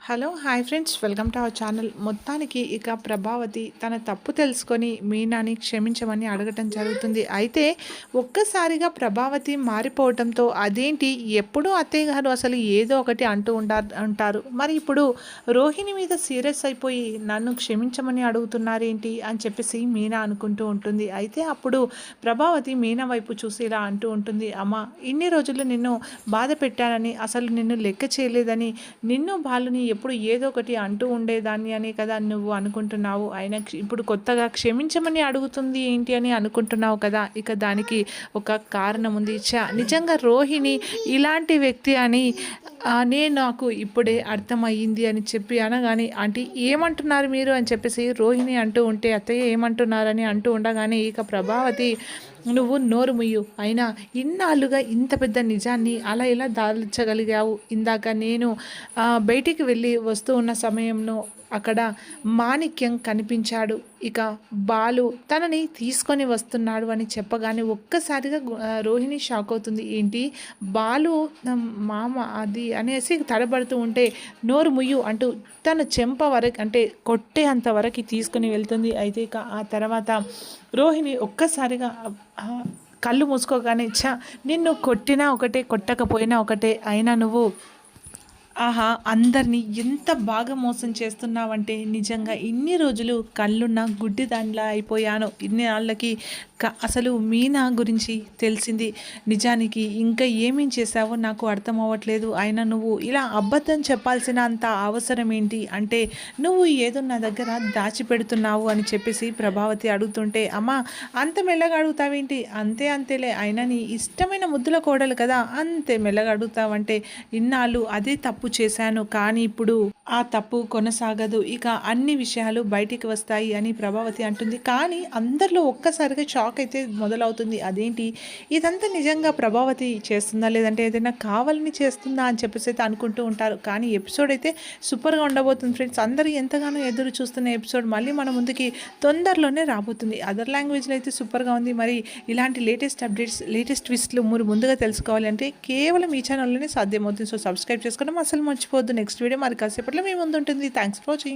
Hello hi friends, welcome to our channel. మొత్తానికి ఇక ప్రభావతి తన తప్పు తెలుసుకొని మీనాని క్షమించమని అడగటం జరుగుతుంది. అయితే ఒక్కసారిగా ప్రభావతి మారిపోవటంతో అదేంటి ఎప్పుడూ అత్తయ్య గారు అసలు ఏదో ఒకటి అంటూ ఉంటారు, మరి ఇప్పుడు రోహిణి మీద సీరియస్ అయిపోయి నన్ను క్షమించమని అడుగుతున్నారేంటి అని చెప్పేసి మీనా అనుకుంటూ ఉంటుంది. అయితే అప్పుడు ప్రభావతి మీనా వైపు చూసి ఇలా అంటూ ఉంటుంది, అమ్మ ఇన్ని రోజులు నిన్ను బాధ పెట్టానని, అసలు నిన్ను లెక్క చేయలేదని, నిన్ను బాలుని ఎప్పుడు ఏదో ఒకటి అంటూ ఉండేదాన్ని అని కదా నువ్వు అనుకుంటున్నావు. అయినా ఇప్పుడు కొత్తగా క్షమించమని అడుగుతుంది ఏంటి అని అనుకుంటున్నావు కదా. ఇక దానికి ఒక కారణం ఉంది. నిజంగా రోహిణి ఇలాంటి వ్యక్తి అని నాకు ఇప్పుడే అర్థమయ్యింది అని చెప్పి అనగానే, అంటే ఏమంటున్నారు మీరు అని చెప్పేసి రోహిణి అంటూ ఉంటే, అత్తయ్య ఏమంటున్నారని అంటూ ఉండగానే ఇక ప్రభావతి, నువ్వు నోరు ముయ్యు, అయినా ఇన్నాళ్ళుగా ఇంత పెద్ద నిజాన్ని అలా ఎలా దాల్చగలిగావు? ఇందాక నేను బయటికి వెళ్ళి వస్తూ ఉన్న సమయంలో అక్కడ మాణిక్యం కనిపించాడు, ఇక బాలు తనని తీసుకొని వస్తున్నాడు అని చెప్పగానే ఒక్కసారిగా రోహిణి షాక్ అవుతుంది. ఏంటి బాలు మామ అది అనేసి తడబడుతూ ఉంటే, నోరు ముయ్యు అంటూ తన చెంప వరకు అంటే కొట్టే అంతవరకు తీసుకొని వెళ్తుంది. అయితే ఇక ఆ తర్వాత రోహిణి ఒక్కసారిగా కళ్ళు మూసుకోగానే, నిన్ను కొట్టినా ఒకటే కొట్టకపోయినా ఒకటే, అయినా నువ్వు ఆహా అందరినీ ఎంత బాగా మోసం చేస్తున్నావంటే, నిజంగా ఇన్ని రోజులు కళ్ళున్న గుడ్డిదానిలా అయిపోయాను. ఇన్ని నాళ్ళకి అసలు మీనా గురించి తెలిసింది. నిజానికి ఇంకా ఏమేం చేశావో నాకు అర్థం అవ్వట్లేదు. అయినా నువ్వు ఇలా అబద్ధం చెప్పాల్సిన అంత అవసరం ఏంటి? అంటే నువ్వు ఏదో నా దగ్గర దాచిపెడుతున్నావు అని చెప్పేసి ప్రభావతి అడుగుతుంటే, అమ్మా అంత మెల్లగా అడుగుతావేంటి? అంతేలే, అయినా నీ ఇష్టమైన ముద్దుల కోడలు కదా, అంతే మెల్లగా అడుగుతావంటే, ఇన్నాళ్ళు అదే తప్పు చేశాను, కానీ ఇప్పుడు ఆ తప్పు కొనసాగదు, ఇక అన్ని విషయాలు బయటికి వస్తాయి అని ప్రభావతి అంటుంది. కానీ అందరిలో ఒక్కసారిగా షాక్ అయితే మొదలవుతుంది. అదేంటి ఇదంతా నిజంగా ప్రభావతి చేస్తుందా, లేదంటే ఏదైనా కావాలని చేస్తుందా అని చెప్పేసి అయితే అనుకుంటూ ఉంటారు. కానీ ఎపిసోడ్ అయితే సూపర్గా ఉండబోతుంది ఫ్రెండ్స్. అందరూ ఎంతగానో ఎదురు చూస్తున్న ఎపిసోడ్ మళ్ళీ మన ముందుకి తొందరలోనే రాబోతుంది. అదర్ లాంగ్వేజ్లో అయితే సూపర్గా ఉంది. మరి ఇలాంటి లేటెస్ట్ అప్డేట్స్, లేటెస్ట్ ట్విస్ట్లు మీరు ముందుగా తెలుసుకోవాలి అంటే కేవలం ఈ ఛానల్లోనే సాధ్యమవుతుంది. సో సబ్స్క్రైబ్ చేసుకోవడం అసలు మర్చిపోవద్దు. నెక్స్ట్ వీడియో మరి కాసేపట్లో మీ ముందు ఉంటుంది. Thanks for watching.